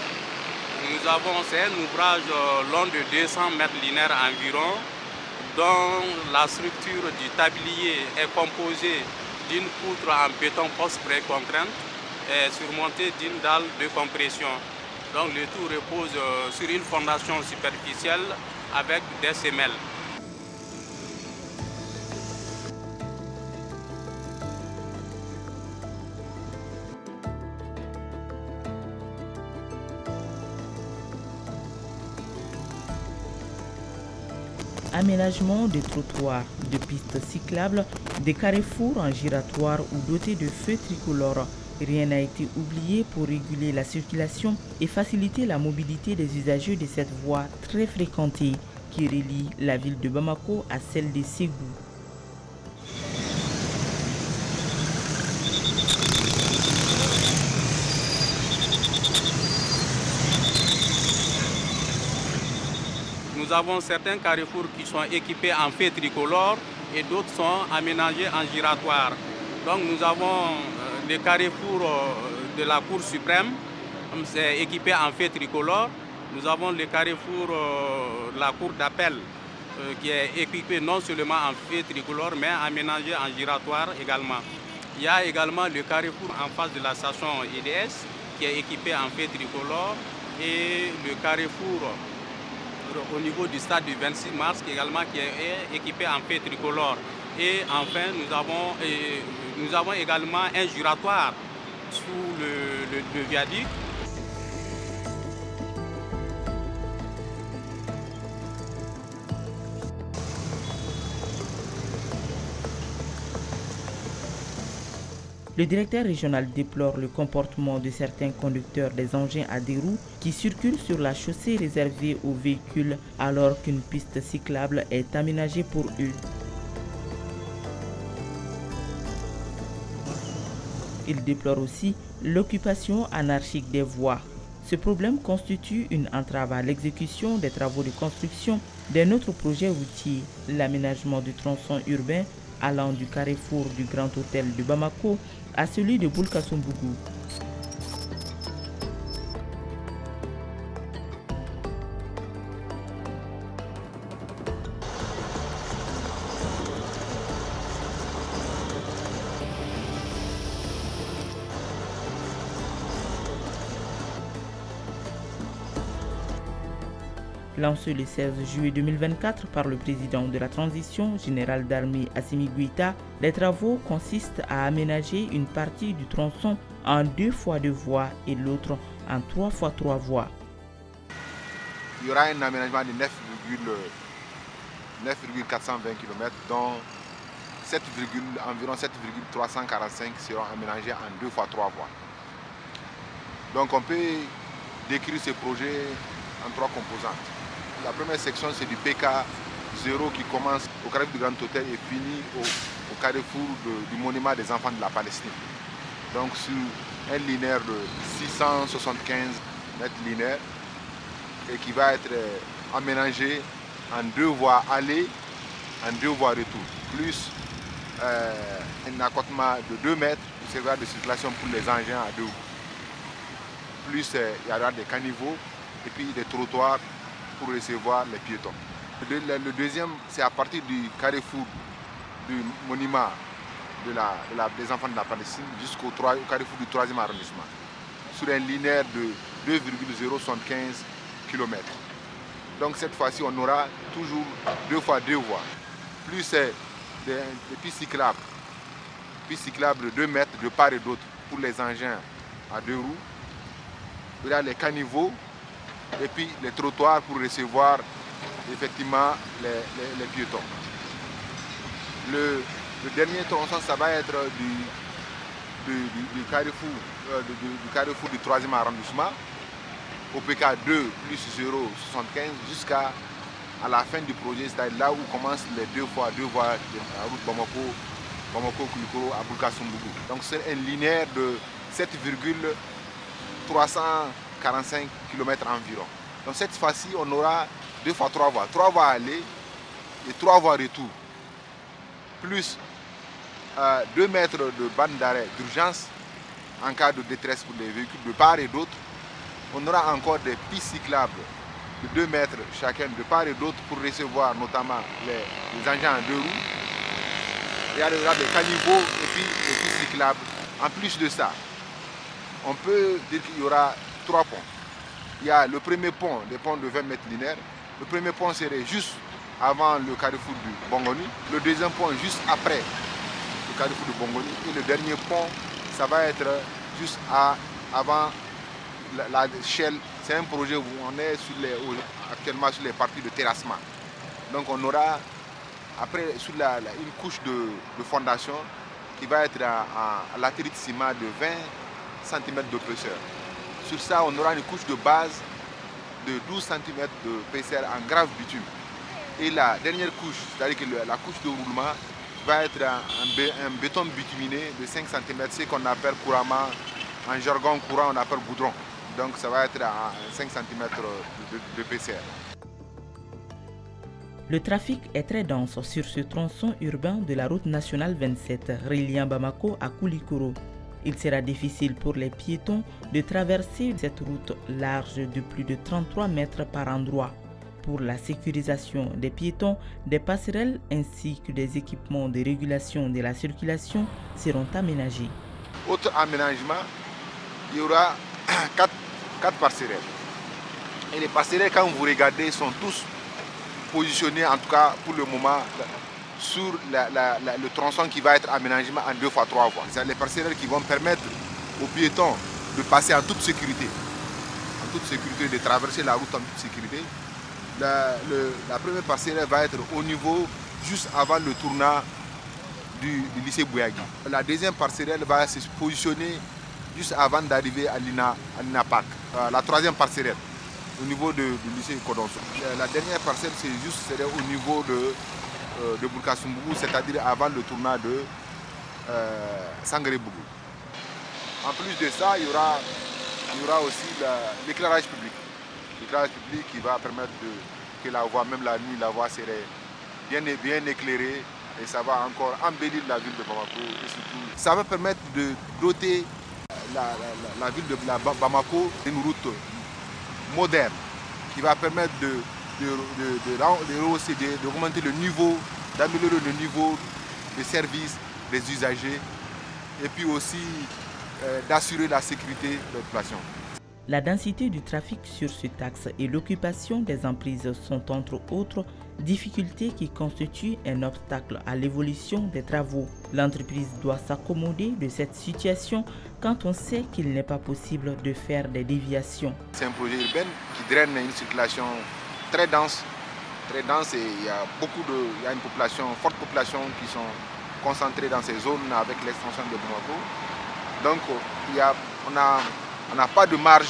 c'est un ouvrage long de 200 mètres linéaires environ, dont la structure du tablier est composée d'une poutre en béton post précontrainte et surmontée d'une dalle de compression. Donc le tout repose sur une fondation superficielle avec des semelles. Aménagement des trottoirs, de pistes cyclables, des carrefours en giratoire ou dotés de feux tricolores. Rien n'a été oublié pour réguler la circulation et faciliter la mobilité des usagers de cette voie très fréquentée qui relie la ville de Bamako à celle de Ségou. Nous avons certains carrefours qui sont équipés en feux tricolores et d'autres sont aménagés en giratoire. Donc nous avons le carrefour de la Cour suprême, c'est équipé en feux tricolores. Nous avons le carrefour de la Cour d'appel qui est équipé non seulement en feux tricolores mais aménagé en giratoire également. Il y a également le carrefour en face de la station EDS qui est équipé en feux tricolores et le carrefour au niveau du stade du 26 mars qui est équipé en feux tricolores. Et enfin, nous avons également un giratoire sous le viaduc. Le directeur régional déplore le comportement de certains conducteurs des engins à deux roues qui circulent sur la chaussée réservée aux véhicules alors qu'une piste cyclable est aménagée pour eux. Il déplore aussi l'occupation anarchique des voies. Ce problème constitue une entrave à l'exécution des travaux de construction d'un autre projet routier, l'aménagement du tronçon urbain allant du carrefour du Grand Hôtel de Bamako à celui de Boulkassoumbougou. Lancé le 16 juillet 2024 par le président de la transition, général d'armée Assimi Goïta, les travaux consistent à aménager une partie du tronçon en 2 fois 2 voies et l'autre en 3 fois 3 voies. Il y aura un aménagement de 9,420 km, dont environ 7,345 seront aménagés en 2 fois 3 voies. Donc on peut décrire ce projet en 3 composantes. La première section, c'est du PK0 qui commence au carrefour du Grand Hôtel et finit au carrefour du monument des enfants de la Palestine. Donc sur un linéaire de 675 mètres linéaires et qui va être aménagé en 2 voies aller, en 2 voies retour, plus un accotement de 2 mètres pour servir de circulation pour les engins à 2 roues. Plus il y aura des caniveaux et puis des trottoirs pour recevoir les piétons. Le deuxième, c'est à partir du carrefour du monument des enfants de la Palestine jusqu'au carrefour du 3e arrondissement, sur un linéaire de 2,075 km. Donc cette fois-ci, on aura toujours 2 fois 2 voies, plus des pistes cyclables de 2 mètres de part et d'autre pour les engins à 2 roues. Il y a les caniveaux et puis les trottoirs pour recevoir effectivement les piétons. Le dernier tronçon, ça va être du carrefour du 3e arrondissement au PK2 plus 0,75 jusqu'à la fin du projet, c'est-à-dire là où commencent les 2 fois 2 voies de la route Bamako-Koulikoro à Boulkassoumbougou. Donc c'est un linéaire de 7,345 km environ. Donc cette fois-ci, on aura 2 fois 3 voies. 3 voies aller et 3 voies retour. Plus 2 mètres de bande d'arrêt d'urgence en cas de détresse pour les véhicules de part et d'autre. On aura encore des pistes cyclables de 2 mètres chacun de part et d'autre pour recevoir notamment les engins en 2 roues. Il y aura des caniveaux et puis des pistes cyclables. En plus de ça, on peut dire qu'il y aura 3 ponts. Il y a le premier pont, des ponts de 20 mètres linéaires. Le premier pont serait juste avant le carrefour du Bongoni. Le deuxième pont juste après le carrefour du Bongoni. Et le dernier pont, ça va être juste avant la Shell. C'est un projet où on est actuellement sur les parties de terrassement. Donc on aura après sur une couche de fondation qui va être à latérite de ciment de 20 cm d'épaisseur. Sur ça, on aura une couche de base de 12 cm d'épaisseur en grave bitume. Et la dernière couche, c'est-à-dire que la couche de roulement, va être un béton bituminé de 5 cm, ce qu'on appelle couramment, en jargon courant, on appelle goudron. Donc ça va être à 5 cm d'épaisseur. Le trafic est très dense sur ce tronçon urbain de la route nationale 27, reliant Bamako à Koulikoro. Il sera difficile pour les piétons de traverser cette route large de plus de 33 mètres par endroit. Pour la sécurisation des piétons, des passerelles ainsi que des équipements de régulation de la circulation seront aménagés. Autre aménagement, il y aura 4 passerelles. Et les passerelles, quand vous regardez, sont tous positionnés, en tout cas pour le moment, sur le tronçon qui va être aménagé en 2 fois 3 voies. C'est les passerelles qui vont permettre aux piétons de passer en toute sécurité. En toute sécurité, de traverser la route en toute sécurité. La première passerelle va être au niveau juste avant le tournant du lycée Bouyagui. La deuxième passerelle va se positionner juste avant d'arriver à l'INA Park. La troisième passerelle au niveau du lycée Kodonso. La dernière parcelle serait au niveau de Bourkasumbougou, c'est-à-dire avant le tournant de Sangaré-Bougou. En plus de ça, il y aura aussi l'éclairage public. L'éclairage public qui va permettre que la voie, même la nuit, la voie serait bien éclairée et ça va encore embellir la ville de Bamako. Et surtout, ça va permettre de doter la ville de Bamako d'une route moderne qui va permettre de augmenter le niveau, d'améliorer le niveau de service des usagers et puis aussi d'assurer la sécurité de la population. La densité du trafic sur cet axe et l'occupation des emprises sont entre autres difficultés qui constituent un obstacle à l'évolution des travaux. L'entreprise doit s'accommoder de cette situation quand on sait qu'il n'est pas possible de faire des déviations. C'est un projet urbain qui draine une circulation très dense et il y a une forte population qui sont concentrées dans ces zones avec l'extension de Bamako. Donc on n'a pas de marge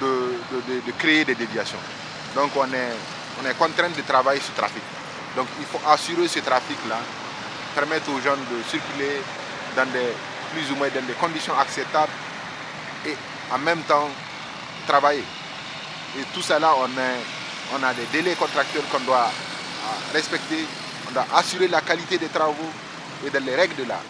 de créer des déviations. Donc on est contraint de travailler sur le trafic. Donc il faut assurer ce trafic-là, permettre aux gens de circuler plus ou moins dans des conditions acceptables et en même temps travailler. Et tout ça là, on a des délais contractuels qu'on doit respecter, on doit assurer la qualité des travaux et dans les règles de l'art.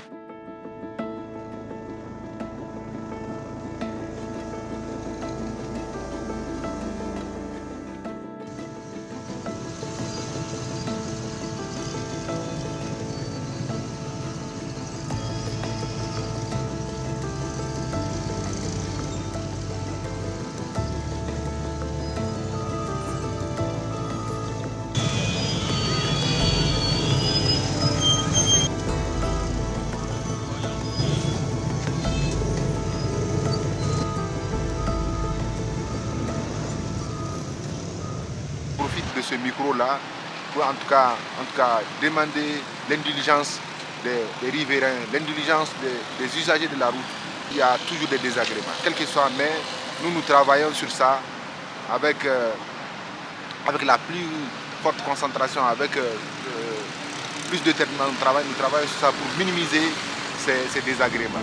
De ce micro-là pour en tout cas demander l'indulgence des riverains, l'indulgence des usagers de la route. Il y a toujours des désagréments, quel que soit, mais nous travaillons sur ça avec la plus forte concentration, avec plus de détermination. Nous travaillons sur ça pour minimiser ces désagréments.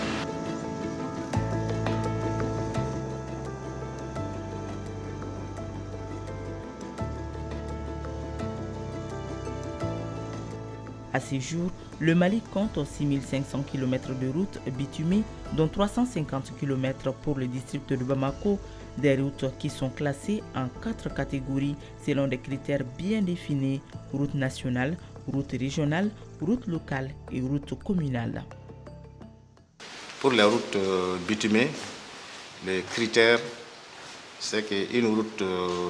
À ce jour, le Mali compte 6500 km de routes bitumées, dont 350 km pour le district de Bamako, des routes qui sont classées en 4 catégories selon des critères bien définis: route nationale, route régionale, route locale et route communale. Pour les routes bitumées, les critères, c'est qu'une route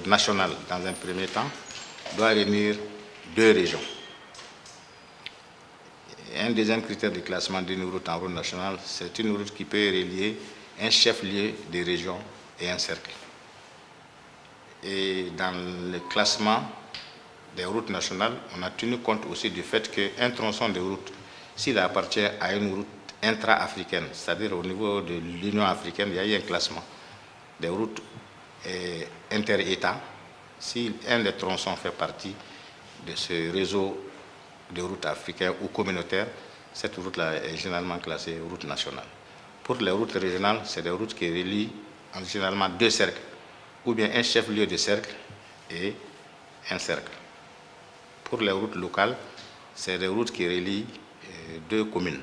nationale, dans un premier temps, doit réunir 2 régions. Un deuxième critère de classement d'une route en route nationale, c'est une route qui peut relier un chef-lieu de région et un cercle. Et dans le classement des routes nationales, on a tenu compte aussi du fait qu'un tronçon de route, s'il appartient à une route intra-africaine, c'est-à-dire au niveau de l'Union africaine, il y a eu un classement des routes inter-États. Si un des tronçons fait partie de ce réseau de routes africaines ou communautaires, cette route-là est généralement classée route nationale. Pour les routes régionales, c'est des routes qui relient généralement 2 cercles, ou bien un chef-lieu de cercle et un cercle. Pour les routes locales, c'est des routes qui relient 2 communes,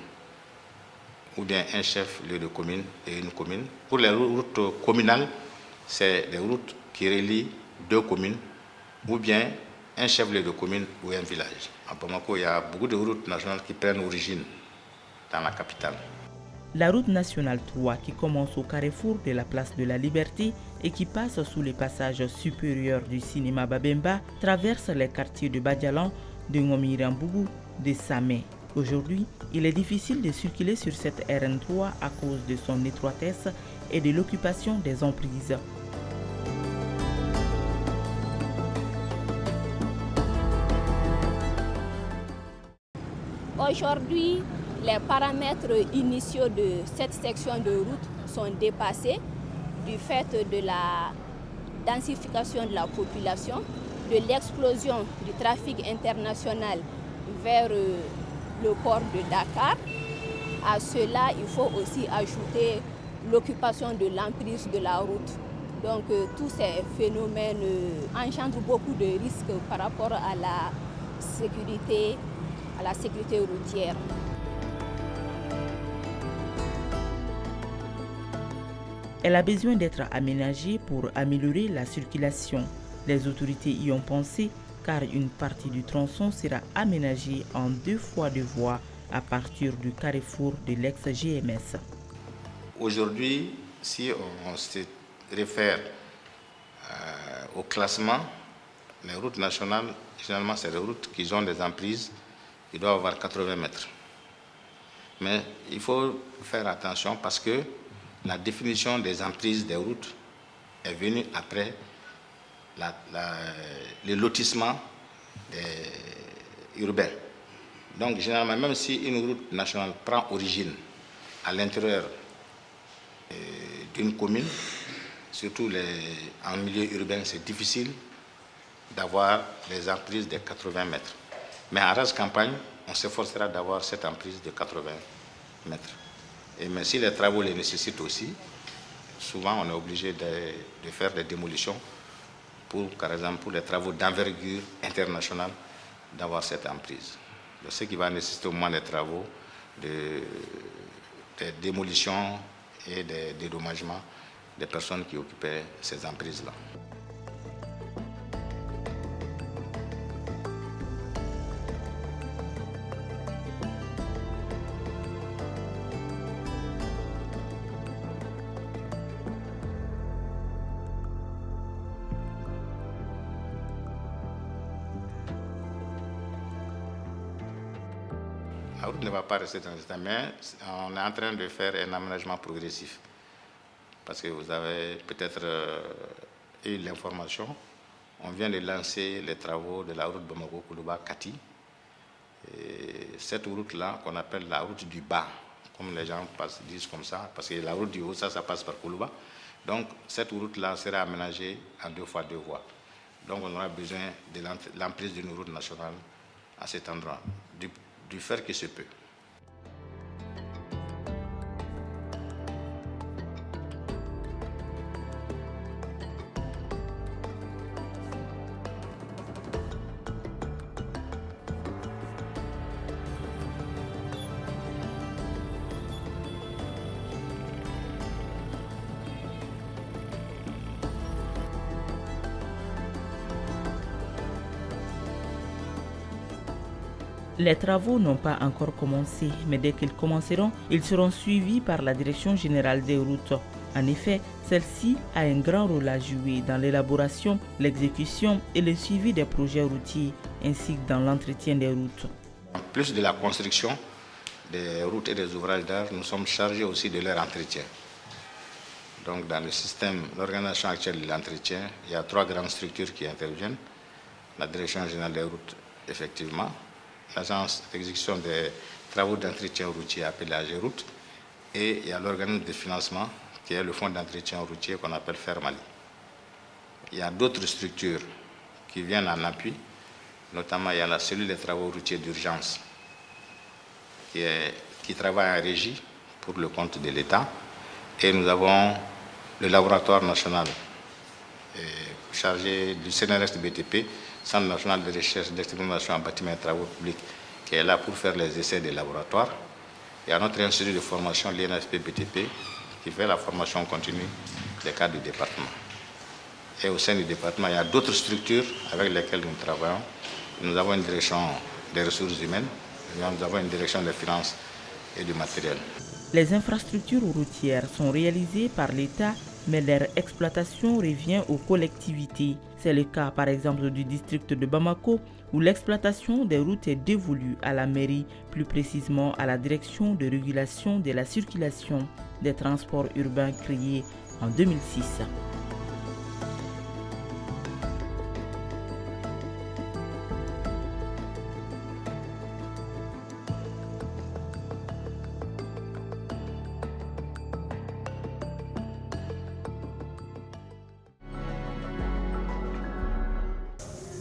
ou bien un chef-lieu de commune et une commune. Pour les routes communales, c'est des routes qui relient 2 communes, ou bien un chef-lieu de commune ou un village. À Bamako, il y a beaucoup de routes nationales qui prennent origine dans la capitale. La route nationale 3, qui commence au carrefour de la place de la Liberté et qui passe sous les passages supérieurs du cinéma Babemba, traverse les quartiers de Badialan, de Ngomirambougou, de Samé. Aujourd'hui, il est difficile de circuler sur cette RN3 à cause de son étroitesse et de l'occupation des emprises. Aujourd'hui, les paramètres initiaux de cette section de route sont dépassés du fait de la densification de la population, de l'explosion du trafic international vers le port de Dakar. À cela, il faut aussi ajouter l'occupation de l'emprise de la route. Donc tous ces phénomènes engendrent beaucoup de risques par rapport à la sécurité routière. Elle a besoin d'être aménagée pour améliorer la circulation. Les autorités y ont pensé car une partie du tronçon sera aménagée en 2 fois 2 voies à partir du carrefour de l'ex-GMS. Aujourd'hui, si on se réfère au classement, les routes nationales, généralement c'est des routes qui ont des emprises qui doivent avoir 80 mètres. Mais il faut faire attention parce que la définition des emprises des routes est venue après le lotissement urbain. Donc généralement, même si une route nationale prend origine à l'intérieur d'une commune, surtout en milieu urbain, c'est difficile d'avoir des emprises de 80 mètres. Mais en rase campagne, on s'efforcera d'avoir cette emprise de 80 mètres. Mais si les travaux les nécessitent aussi, souvent on est obligé de faire des démolitions par exemple pour les travaux d'envergure internationale, d'avoir cette emprise. Donc, ce qui va nécessiter au moins des travaux de démolition et de dédommagement des personnes qui occupaient ces emprises-là. La route ne va pas rester dans cet état, mais on est en train de faire un aménagement progressif. Parce que vous avez peut-être eu l'information, on vient de lancer les travaux de la route Bamako-Koulouba-Kati. Cette route-là, qu'on appelle la route du bas, comme les gens disent comme ça, parce que la route du haut, ça passe par Koulouba. Donc cette route-là sera aménagée en 2 fois 2 voies. Donc on aura besoin de l'emprise d'une route nationale à cet endroit, du faire qui se peut. Les travaux n'ont pas encore commencé, mais dès qu'ils commenceront, ils seront suivis par la Direction générale des routes. En effet, celle-ci a un grand rôle à jouer dans l'élaboration, l'exécution et le suivi des projets routiers, ainsi que dans l'entretien des routes. En plus de la construction des routes et des ouvrages d'art, nous sommes chargés aussi de leur entretien. Donc dans le système, l'organisation actuelle de l'entretien, il y a 3 grandes structures qui interviennent. La Direction générale des routes, effectivement, l'agence d'exécution des travaux d'entretien routier appelée AGEROUTE, et il y a l'organisme de financement qui est le fonds d'entretien routier qu'on appelle FERMALI. Il y a d'autres structures qui viennent en appui, notamment il y a la cellule des travaux routiers d'urgence qui travaille en régie pour le compte de l'État, et nous avons le laboratoire national chargé du CNRS de BTP, Centre national de recherche d'expérimentation en bâtiment et travaux publics, qui est là pour faire les essais des laboratoires. Il y a notre institut de formation, l'INSP BTP, qui fait la formation continue des cadres du département. Et au sein du département, il y a d'autres structures avec lesquelles nous travaillons. Nous avons une direction des ressources humaines, nous avons une direction des finances et du matériel. Les infrastructures routières sont réalisées par l'État, mais leur exploitation revient aux collectivités. C'est le cas par exemple du district de Bamako, où l'exploitation des routes est dévolue à la mairie, plus précisément à la direction de régulation de la circulation des transports urbains créée en 2006.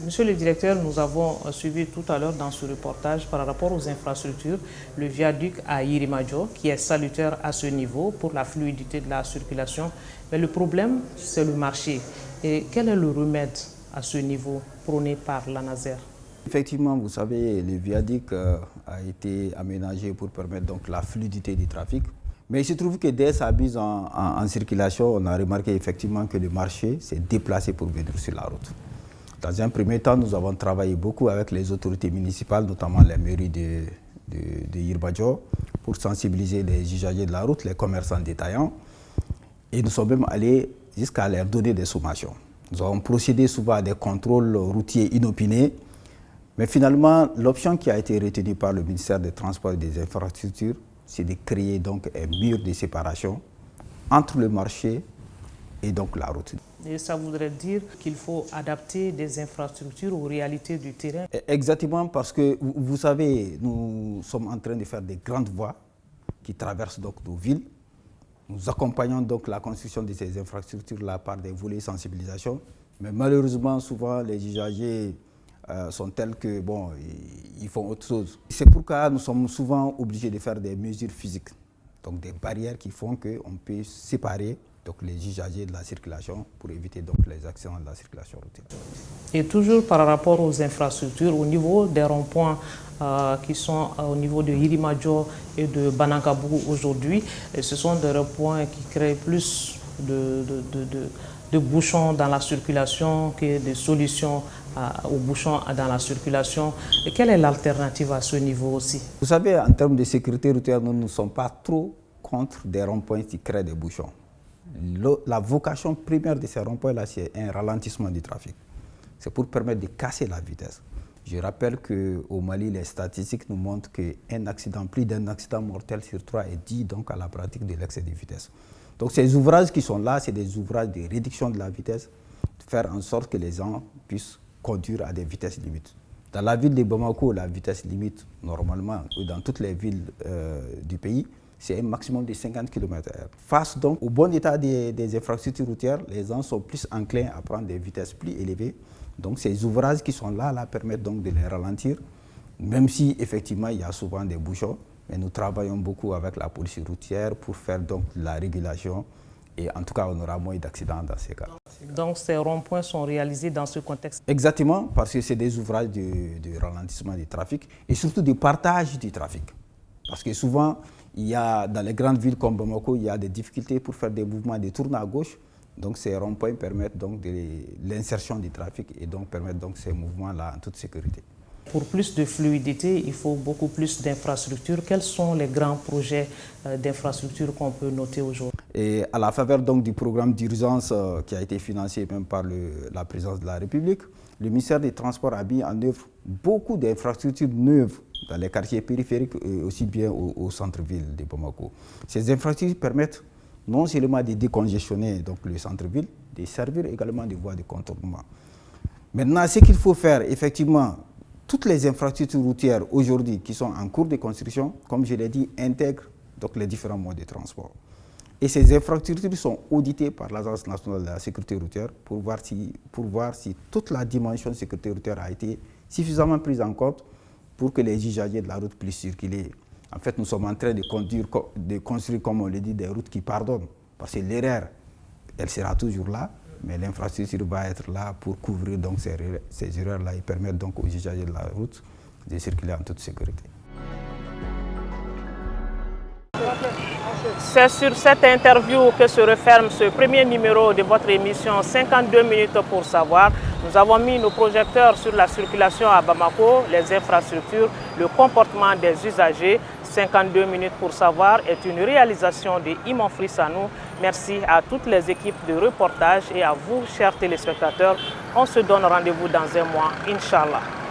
Monsieur le directeur, nous avons suivi tout à l'heure dans ce reportage par rapport aux infrastructures le viaduc à Yirimadio qui est salutaire à ce niveau pour la fluidité de la circulation. Mais le problème, c'est le marché. Et quel est le remède à ce niveau prôné par l'ANASER? Effectivement, vous savez, le viaduc a été aménagé pour permettre donc la fluidité du trafic. Mais il se trouve que dès sa mise en circulation, on a remarqué effectivement que le marché s'est déplacé pour venir sur la route. Dans un premier temps, nous avons travaillé beaucoup avec les autorités municipales, notamment la mairie de Yirimadio, pour sensibiliser les usagers de la route, les commerçants détaillants. Et nous sommes même allés jusqu'à leur donner des sommations. Nous avons procédé souvent à des contrôles routiers inopinés. Mais finalement, l'option qui a été retenue par le ministère des Transports et des Infrastructures, c'est de créer donc un mur de séparation entre le marché et donc la route. Et ça voudrait dire qu'il faut adapter des infrastructures aux réalités du terrain. Exactement, parce que vous savez, nous sommes en train de faire des grandes voies qui traversent donc nos villes. Nous accompagnons donc la construction de ces infrastructures-là par des volets sensibilisation. Mais malheureusement, souvent, les usagers sont tels que, bon, ils font autre chose. C'est pourquoi nous sommes souvent obligés de faire des mesures physiques, donc des barrières qui font qu'on peut séparer donc les usagers de la circulation pour éviter donc les accidents de la circulation routière. Et toujours par rapport aux infrastructures, au niveau des ronds-points qui sont au niveau de Yirimadio et de Banankabougou aujourd'hui, ce sont des ronds-points qui créent plus de bouchons dans la circulation que de solutions aux bouchons dans la circulation. Et quelle est l'alternative à ce niveau aussi? Vous savez, en termes de sécurité routière, nous ne sommes pas trop contre des ronds-points qui créent des bouchons. La vocation première de ces ronds-points-là, c'est un ralentissement du trafic. C'est pour permettre de casser la vitesse. Je rappelle qu'au Mali, les statistiques nous montrent qu'un accident, plus d'un accident mortel sur 3 est dû donc à la pratique de l'excès de vitesse. Donc ces ouvrages qui sont là, c'est des ouvrages de réduction de la vitesse, de faire en sorte que les gens puissent conduire à des vitesses limites. Dans la ville de Bamako, la vitesse limite, normalement, ou dans toutes les villes du pays, c'est un maximum de 50 km/h. Face donc au bon état des infrastructures routières, les gens sont plus enclins à prendre des vitesses plus élevées. Donc ces ouvrages qui sont là permettent donc de les ralentir, même si effectivement il y a souvent des bouchons. Mais nous travaillons beaucoup avec la police routière pour faire donc la régulation et en tout cas on aura moins d'accidents dans ces cas. Donc ces ronds-points sont réalisés dans ce contexte? Exactement, parce que c'est des ouvrages de ralentissement du trafic et surtout de partage du trafic. Parce que souvent, il y a, dans les grandes villes comme Bamako, il y a des difficultés pour faire des mouvements de tourner à gauche. Donc ces ronds-points permettent donc l'insertion du trafic et donc permettent donc ces mouvements-là en toute sécurité. Pour plus de fluidité, il faut beaucoup plus d'infrastructures. Quels sont les grands projets d'infrastructures qu'on peut noter aujourd'hui? Et à la faveur donc du programme d'urgence qui a été financé même par la présidence de la République, le ministère des Transports a mis en œuvre beaucoup d'infrastructures neuves dans les quartiers périphériques et aussi bien au centre-ville de Bamako. Ces infrastructures permettent non seulement de décongestionner donc, le centre-ville, de servir également de voies de contournement. Maintenant, ce qu'il faut faire, effectivement, toutes les infrastructures routières aujourd'hui qui sont en cours de construction, comme je l'ai dit, intègrent donc, les différents modes de transport. Et ces infrastructures sont auditées par l'Agence nationale de la sécurité routière pour voir si toute la dimension de sécurité routière a été suffisamment prise en compte pour que les usagers de la route puissent circuler. En fait, nous sommes en train de construire, comme on le dit, des routes qui pardonnent. Parce que l'erreur, elle sera toujours là, mais l'infrastructure va être là pour couvrir donc, ces erreurs-là et permettre donc aux usagers de la route de circuler en toute sécurité. C'est sur cette interview que se referme ce premier numéro de votre émission 52 minutes pour savoir. Nous avons mis nos projecteurs sur la circulation à Bamako, les infrastructures, le comportement des usagers. 52 minutes pour savoir est une réalisation de Imon Frissanou. Merci à toutes les équipes de reportage et à vous, chers téléspectateurs. On se donne rendez-vous dans un mois, Inch'Allah.